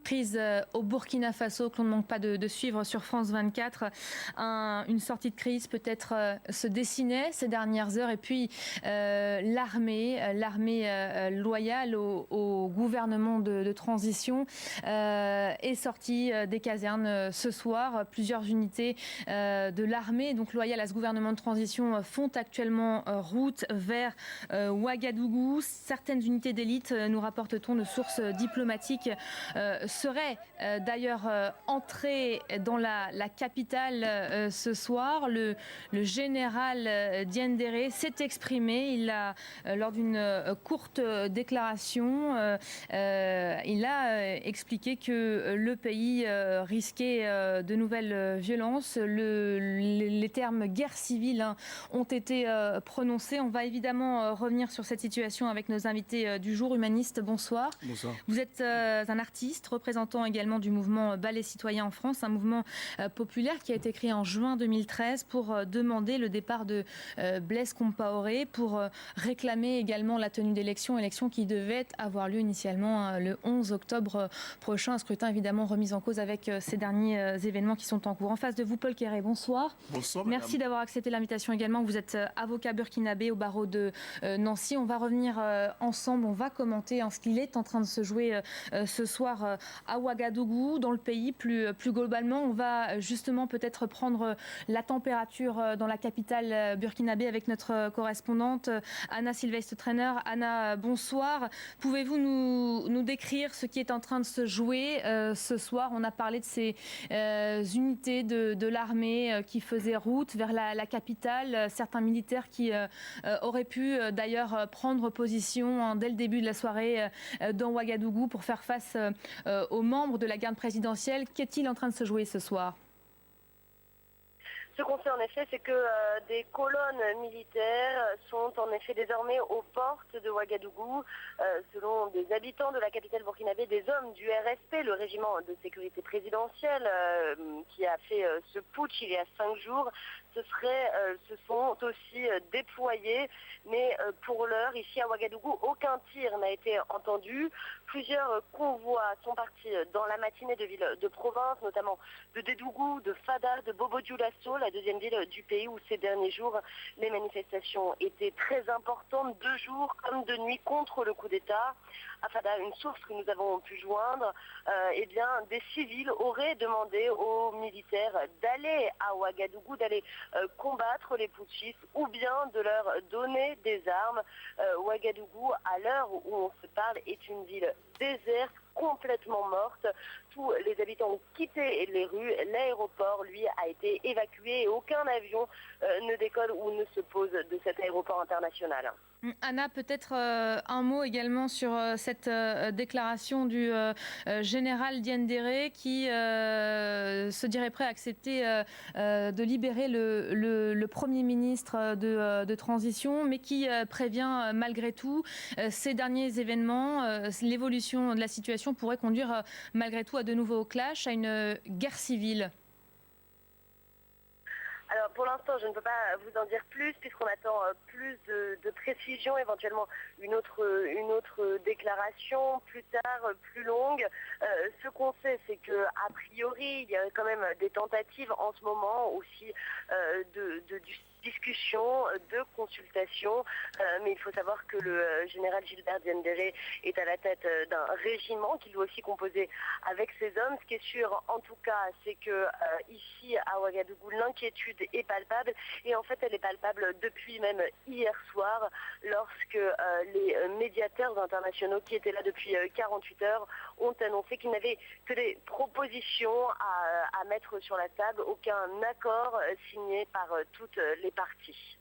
Crise au Burkina Faso que l'on ne manque pas de suivre sur France 24. Une sortie de crise peut-être se dessinait ces dernières heures et puis l'armée loyale au gouvernement de transition est sortie des casernes ce soir. Plusieurs unités de l'armée donc loyale à ce gouvernement de transition font actuellement route vers Ouagadougou. Certaines unités d'élite, nous rapporte-t-on de sources diplomatiques, serait d'ailleurs entré dans la capitale ce soir. Le général Diendéré s'est exprimé. Il a, lors d'une courte déclaration, il a expliqué que le pays risquait de nouvelles violences. Les termes guerre civile ont été prononcés. On va évidemment revenir sur cette situation avec nos invités du jour. Humaniste, bonsoir. Bonsoir. Vous êtes un artiste, représentant également du mouvement Ballet Citoyen en France, un mouvement populaire qui a été créé en juin 2013 pour demander le départ de Blaise Compaoré, pour réclamer également la tenue d'élections qui devaient avoir lieu initialement le 11 octobre prochain. Un scrutin évidemment remis en cause avec ces derniers événements qui sont en cours. En face de vous, Paul Quéré, bonsoir. Bonsoir. Merci d'avoir accepté l'invitation également. Vous êtes avocat burkinabé au barreau de Nancy. On va revenir ensemble, on va commenter ce qu'il est en train de se jouer ce soir à Ouagadougou, dans le pays plus globalement. On va justement peut-être prendre la température dans la capitale burkinabé avec notre correspondante Anna Sylvestre-Trainer. Anna, bonsoir. Pouvez-vous nous décrire ce qui est en train de se jouer ce soir? On a parlé de ces unités de l'armée qui faisaient route vers la capitale. Certains militaires qui auraient pu d'ailleurs prendre position dès le début de la soirée dans Ouagadougou pour faire face aux membres de la garde présidentielle. Qu'est-il en train de se jouer ce soir? Ce qu'on sait en effet, c'est que des colonnes militaires sont en effet désormais aux portes de Ouagadougou. Selon des habitants de la capitale burkinabé, des hommes du RSP, le régiment de sécurité présidentielle, qui a fait ce putsch il y a 5 jours, se sont aussi déployés. Mais pour l'heure, ici à Ouagadougou, aucun tir n'a été entendu. Plusieurs convois sont partis dans la matinée de villes de province, notamment de Dédougou, de Fada, de Bobo-Dioulasso, la deuxième ville du pays où ces derniers jours les manifestations étaient très importantes, de jour comme de nuit, contre le coup d'État. À Fada, une source que nous avons pu joindre, des civils auraient demandé aux militaires d'aller à Ouagadougou, d'aller combattre les putschistes ou bien de leur donner des armes. Ouagadougou, à l'heure où on se parle, est une ville déserte, complètement morte. Tous les habitants ont quitté les rues. L'aéroport, lui, a été évacué et aucun avion ne décolle ou ne se pose de cet aéroport international. Anna, peut-être un mot également sur cette déclaration du général Diendéré qui se dirait prêt à accepter de libérer le Premier ministre de transition, mais qui prévient malgré tout ces derniers événements, l'évolution de la situation pourrait conduire malgré tout à de nouveaux clashs, à une guerre civile. Alors pour l'instant, je ne peux pas vous en dire plus puisqu'on attend plus de précision, éventuellement une autre déclaration plus tard, plus longue. Ce qu'on sait, c'est que a priori, il y a quand même des tentatives en ce moment aussi de discussion, de consultation, mais il faut savoir que le général Gilbert Diendéré est à la tête d'un régiment qui doit aussi composer avec ses hommes. Ce qui est sûr, en tout cas, c'est que ici à Ouagadougou, l'inquiétude est palpable et en fait elle est palpable depuis même hier soir lorsque les médiateurs internationaux qui étaient là depuis 48 heures ont annoncé qu'ils n'avaient que des propositions à mettre sur la table, aucun accord signé par toutes les parties.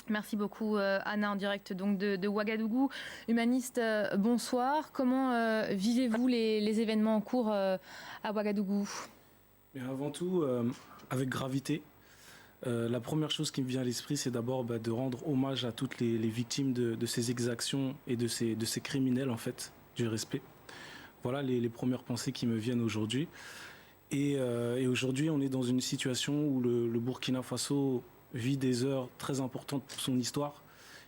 Merci beaucoup Anna, en direct donc de Ouagadougou. Humaniste, bonsoir. Comment vivez-vous les événements en cours à Ouagadougou? Mais avant tout, avec gravité. La première chose qui me vient à l'esprit, c'est d'abord de rendre hommage à toutes les victimes de ces exactions et de ces criminels, en fait, du respect. Voilà les premières pensées qui me viennent aujourd'hui. Et aujourd'hui, on est dans une situation où le Burkina Faso vit des heures très importantes pour son histoire.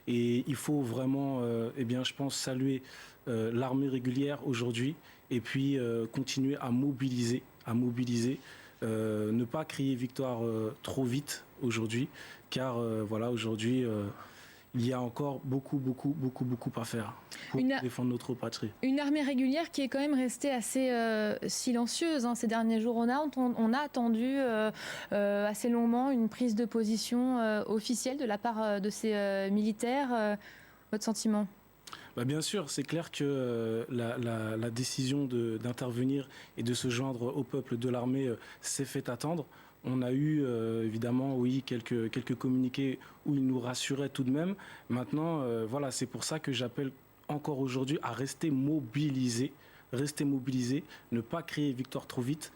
Et il faut vraiment, je pense, saluer l'armée régulière aujourd'hui et puis continuer à mobiliser, ne pas crier victoire trop vite aujourd'hui, car voilà, aujourd'hui, il y a encore beaucoup à faire pour défendre notre patrie. Une armée régulière qui est quand même restée assez silencieuse ces derniers jours. On a attendu assez longuement une prise de position officielle de la part de ces militaires. Votre sentiment ? Bien sûr, c'est clair que la décision d'intervenir et de se joindre au peuple de l'armée s'est fait attendre. On a eu évidemment, oui, quelques communiqués où ils nous rassuraient tout de même. Maintenant, voilà, c'est pour ça que j'appelle encore aujourd'hui à rester mobilisés, ne pas crier victoire trop vite,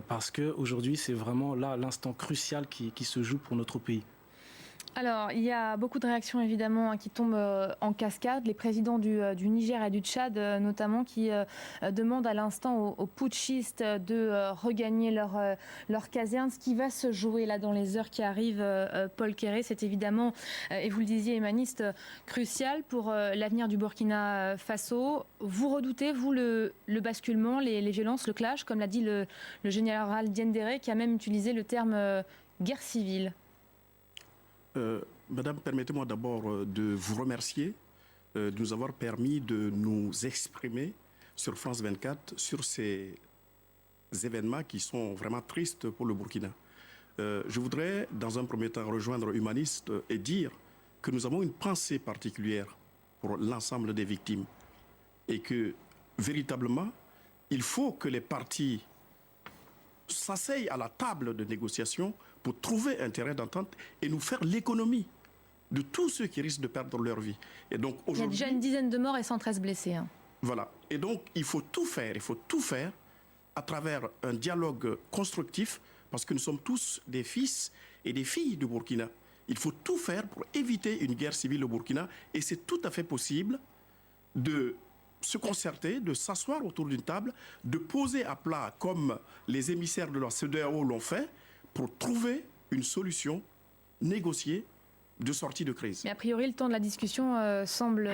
parce qu'aujourd'hui, c'est vraiment là l'instant crucial qui se joue pour notre pays. Alors, il y a beaucoup de réactions évidemment qui tombent en cascade. Les présidents du Niger et du Tchad notamment qui demandent à l'instant aux putschistes de regagner leur caserne. Ce qui va se jouer là dans les heures qui arrivent, Paul Kéré, c'est évidemment, et vous le disiez Emaniste, crucial pour l'avenir du Burkina Faso. Vous redoutez, vous, le basculement, les violences, le clash, comme l'a dit le général Diendéré, qui a même utilisé le terme guerre civile? Madame, permettez-moi d'abord de vous remercier de nous avoir permis de nous exprimer sur France 24 sur ces événements qui sont vraiment tristes pour le Burkina. Je voudrais, dans un premier temps, rejoindre Humaniste et dire que nous avons une pensée particulière pour l'ensemble des victimes et que, véritablement, il faut que les parties s'asseyent à la table de négociation pour trouver un terrain d'entente et nous faire l'économie de tous ceux qui risquent de perdre leur vie. Et donc, il y a déjà une dizaine de morts et 113 blessés. Voilà. Et donc, il faut tout faire à travers un dialogue constructif, parce que nous sommes tous des fils et des filles du Burkina. Il faut tout faire pour éviter une guerre civile au Burkina, et c'est tout à fait possible de se concerter, de s'asseoir autour d'une table, de poser à plat, comme les émissaires de la CEDEAO l'ont fait, pour trouver une solution négociée de sortie de crise. Mais a priori, le temps de la discussion semble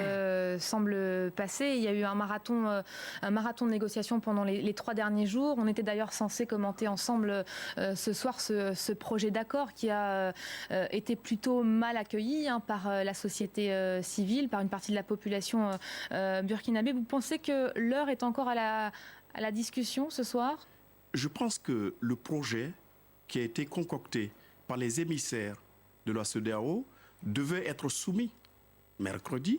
passer. Il y a eu un marathon de négociation pendant les 3 derniers jours. On était d'ailleurs censé commenter ensemble ce soir ce projet d'accord qui a été plutôt mal accueilli par la société civile, par une partie de la population burkinabé. Vous pensez que l'heure est encore à la discussion ce soir ? Je pense que le projet qui a été concocté par les émissaires de la CEDEAO devait être soumis mercredi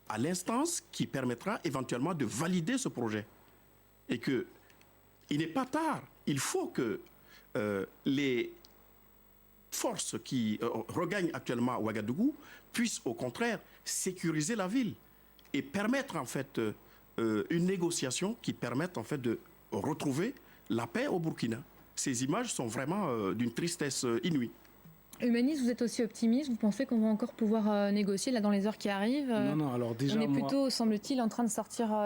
à l'instance qui permettra éventuellement de valider ce projet. Et qu'il n'est pas tard. Il faut que les forces qui regagnent actuellement Ouagadougou puissent au contraire sécuriser la ville et permettre en fait une négociation qui permette en fait de retrouver la paix au Burkina. Ces images sont vraiment d'une tristesse inouïe. Humaniste, vous êtes aussi optimiste? Vous pensez qu'on va encore pouvoir négocier là dans les heures qui arrivent? Non, alors déjà... On est plutôt, semble-t-il, en train de sortir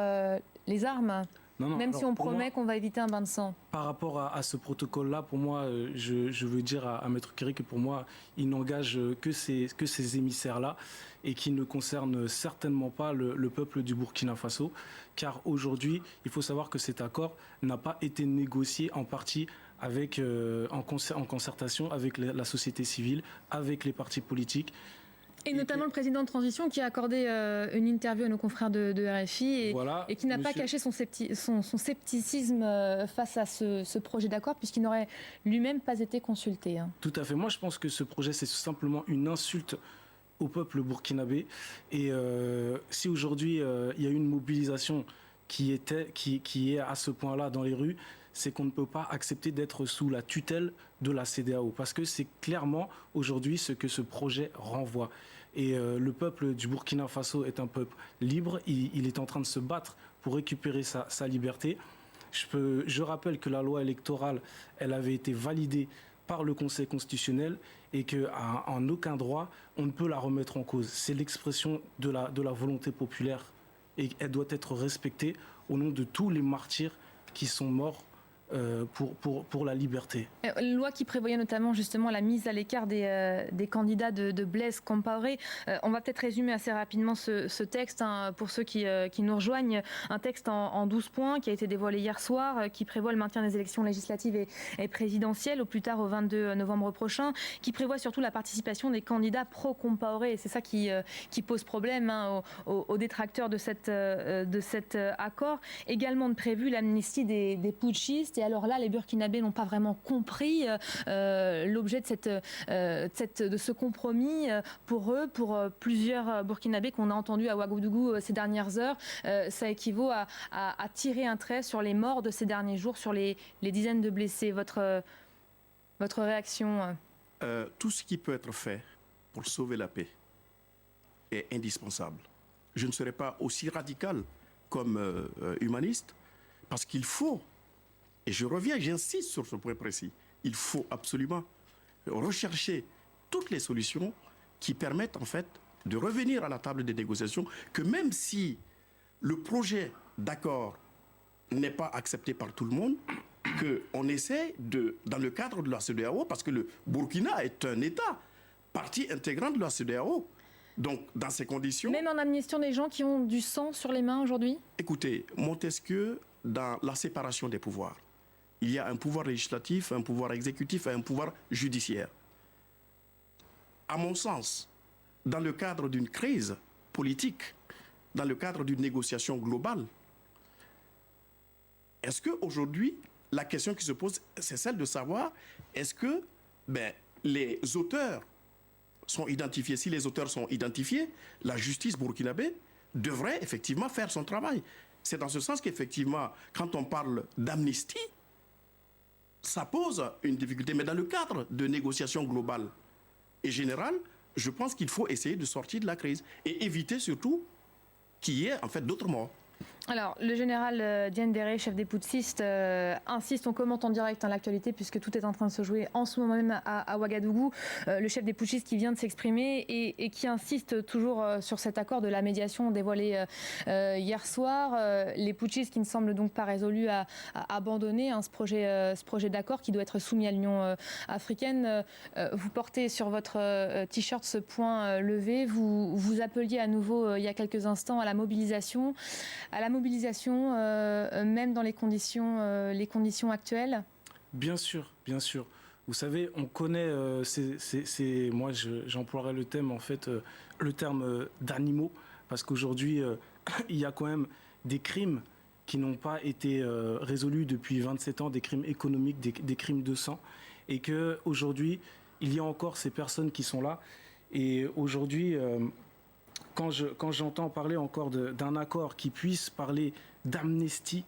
les armes, même si on promet qu'on va éviter un bain de sang. Par rapport à ce protocole-là, pour moi, je veux dire à Maître Kéré que pour moi, il n'engage que ces émissaires-là et qui ne concerne certainement pas le peuple du Burkina Faso, car aujourd'hui, il faut savoir que cet accord n'a pas été négocié en partie avec, en concertation avec la société civile, avec les partis politiques. Et notamment le président de transition qui a accordé une interview à nos confrères de RFI et qui n'a pas caché son scepticisme face à ce projet d'accord, puisqu'il n'aurait lui-même pas été consulté. Tout à fait. Moi, je pense que ce projet, c'est simplement une insulte au peuple burkinabé. Et si aujourd'hui, il y a une mobilisation qui est à ce point-là dans les rues, c'est qu'on ne peut pas accepter d'être sous la tutelle de la CEDEAO, parce que c'est clairement aujourd'hui ce que ce projet renvoie. Et le peuple du Burkina Faso est un peuple libre, il est en train de se battre pour récupérer sa liberté. Je rappelle que la loi électorale, elle avait été validée par le Conseil constitutionnel et qu'en aucun droit, on ne peut la remettre en cause. C'est l'expression de la volonté populaire et elle doit être respectée au nom de tous les martyrs qui sont morts pour la liberté. Loi qui prévoyait notamment justement la mise à l'écart des candidats de Blaise Compaoré. On va peut-être résumer assez rapidement ce texte pour ceux qui nous rejoignent. Un texte en 12 points qui a été dévoilé hier soir, qui prévoit le maintien des élections législatives et présidentielles au plus tard au 22 novembre prochain, qui prévoit surtout la participation des candidats pro-Compaoré. Et c'est ça qui pose problème aux détracteurs de cet accord. Également prévu l'amnistie des putschistes. Et alors là, les Burkinabés n'ont pas vraiment compris l'objet de ce compromis pour eux, pour plusieurs Burkinabés qu'on a entendus à Ouagadougou ces dernières heures. Ça équivaut à tirer un trait sur les morts de ces derniers jours, sur les dizaines de blessés. Votre réaction Tout ce qui peut être fait pour sauver la paix est indispensable. Je ne serai pas aussi radical comme humaniste, parce qu'il faut, et je reviens, j'insiste sur ce point précis, il faut absolument rechercher toutes les solutions qui permettent en fait de revenir à la table des négociations, que même si le projet d'accord n'est pas accepté par tout le monde, qu'on essaie dans le cadre de la CEDEAO, parce que le Burkina est un État, partie intégrante de la CEDEAO. Donc, dans ces conditions... Même en amnistiant des gens qui ont du sang sur les mains aujourd'hui ? Écoutez, Montesquieu, dans la séparation des pouvoirs, il y a un pouvoir législatif, un pouvoir exécutif et un pouvoir judiciaire. À mon sens, dans le cadre d'une crise politique, dans le cadre d'une négociation globale, est-ce qu'aujourd'hui, la question qui se pose, c'est celle de savoir, est-ce que les auteurs sont identifiés? Si les auteurs sont identifiés, la justice burkinabé devrait effectivement faire son travail. C'est dans ce sens qu'effectivement, quand on parle d'amnistie, ça pose une difficulté. Mais dans le cadre de négociations globales et générales, je pense qu'il faut essayer de sortir de la crise et éviter surtout qu'il y ait en fait d'autres morts. Alors, le général Diendéré, chef des putschistes, insiste, on commente en direct l'actualité puisque tout est en train de se jouer en ce moment même à Ouagadougou. Le chef des putschistes qui vient de s'exprimer et qui insiste toujours sur cet accord de la médiation dévoilé hier soir. Les putschistes qui ne semblent donc pas résolus à abandonner ce projet d'accord qui doit être soumis à l'Union africaine. Vous portez sur votre t-shirt ce point levé. Vous appeliez à nouveau il y a quelques instants à la mobilisation. Même dans les conditions actuelles? Bien sûr, bien sûr. Vous savez, on connaît, moi j'emploierais le terme d'animaux, parce qu'aujourd'hui, il y a quand même des crimes qui n'ont pas été résolus depuis 27 ans, des crimes économiques, des crimes de sang, et qu'aujourd'hui, il y a encore ces personnes qui sont là. Et aujourd'hui, quand j'entends parler encore d'un accord qui puisse parler d'amnistie,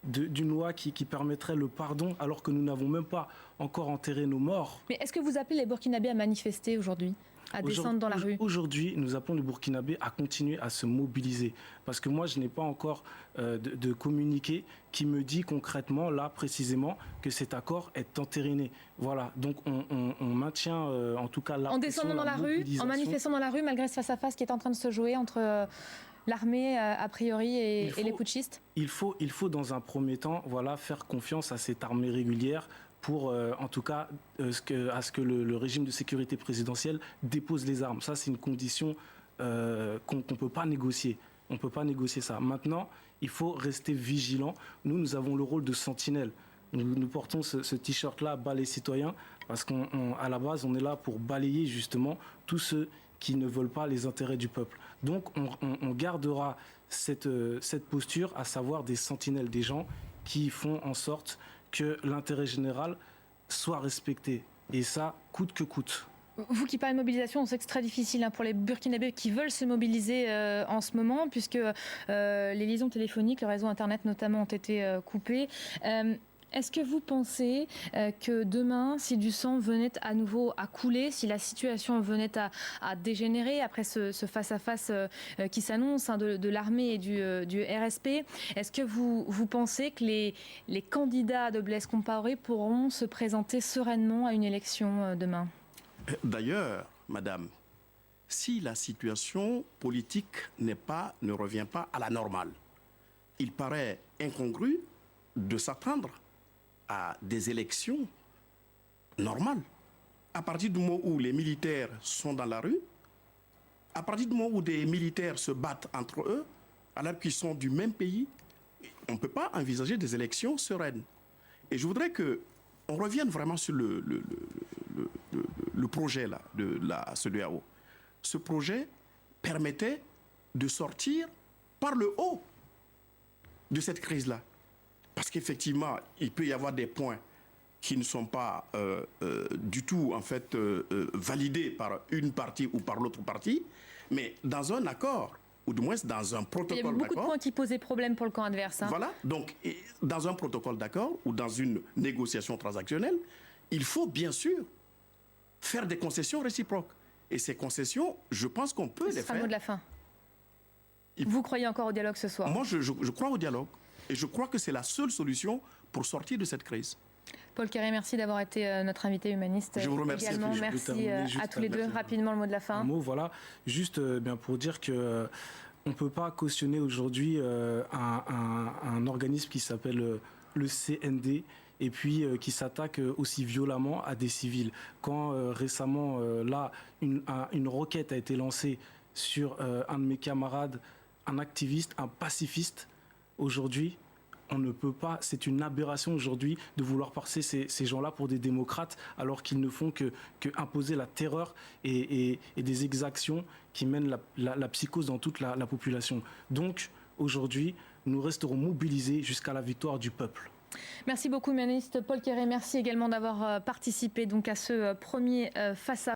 d'une loi qui permettrait le pardon, alors que nous n'avons même pas encore enterré nos morts. Mais est-ce que vous appelez les Burkinabés à manifester aujourd'hui, à descendre dans la rue? Aujourd'hui, nous appelons les Burkinabés à continuer à se mobiliser. Parce que moi, je n'ai pas encore de communiqué qui me dit concrètement, là, précisément, que cet accord est entériné. Voilà, donc on maintient en tout cas la en descendant dans la rue, en manifestant dans la rue, malgré ce face-à-face qui est en train de se jouer entre l'armée, a priori, et les putschistes? Il faut dans un premier temps, faire confiance à cette armée régulière pour, en tout cas, à ce que le régime de sécurité présidentielle dépose les armes. Ça, c'est une condition qu'on ne peut pas négocier. On ne peut pas négocier ça. Maintenant, il faut rester vigilant. Nous avons le rôle de sentinelle. Nous portons ce t-shirt-là, Bas les citoyens, parce qu'à la base, on est là pour balayer justement tous ceux qui ne veulent pas les intérêts du peuple. Donc, on gardera cette posture, à savoir des sentinelles, des gens qui font en sorte que l'intérêt général soit respecté. Et ça, coûte que coûte. Vous qui parlez de mobilisation, on sait que c'est très difficile pour les Burkinabés qui veulent se mobiliser en ce moment, puisque les liaisons téléphoniques, le réseau Internet notamment, ont été coupées. Est-ce que vous pensez que demain, si du sang venait à nouveau à couler, si la situation venait à dégénérer après ce face-à-face qui s'annonce de l'armée et du RSP, est-ce que vous pensez que les candidats de Blaise Compaoré pourront se présenter sereinement à une élection demain? D'ailleurs, madame, si la situation politique ne revient pas à la normale, il paraît incongru de s'attendre à des élections normales. À partir du moment où les militaires sont dans la rue, à partir du moment où des militaires se battent entre eux, alors qu'ils sont du même pays, on ne peut pas envisager des élections sereines. Et je voudrais qu'on revienne vraiment sur le projet là, de la CEDEAO. Ce projet permettait de sortir par le haut de cette crise-là. Parce qu'effectivement, il peut y avoir des points qui ne sont pas du tout en fait validés par une partie ou par l'autre partie, mais dans un accord, ou du moins dans un protocole d'accord. Il y avait beaucoup de points qui posaient problème pour le camp adverse. Hein. Voilà, donc dans un protocole d'accord ou dans une négociation transactionnelle, il faut bien sûr faire des concessions réciproques. Et ces concessions, je pense qu'on peut les faire. Le mot de la fin. Vous croyez encore au dialogue ce soir? Moi, je crois au dialogue. Et je crois que c'est la seule solution pour sortir de cette crise. Paul Kéré, merci d'avoir été notre invité humaniste. Je vous remercie. Également, merci à tous les deux. Rapidement, le mot de la fin. Un mot, voilà. Juste bien pour dire que on ne peut pas cautionner aujourd'hui un organisme qui s'appelle le CND et puis qui s'attaque aussi violemment à des civils. Quand récemment, là, une requête a été lancée sur un de mes camarades, un activiste, un pacifiste, aujourd'hui, on ne peut pas, c'est une aberration aujourd'hui de vouloir passer ces gens-là pour des démocrates alors qu'ils ne font que imposer la terreur et des exactions qui mènent la psychose dans toute la population. Donc aujourd'hui, nous resterons mobilisés jusqu'à la victoire du peuple. Merci beaucoup, humaniste Paul Kéré. Merci également d'avoir participé donc à ce premier face à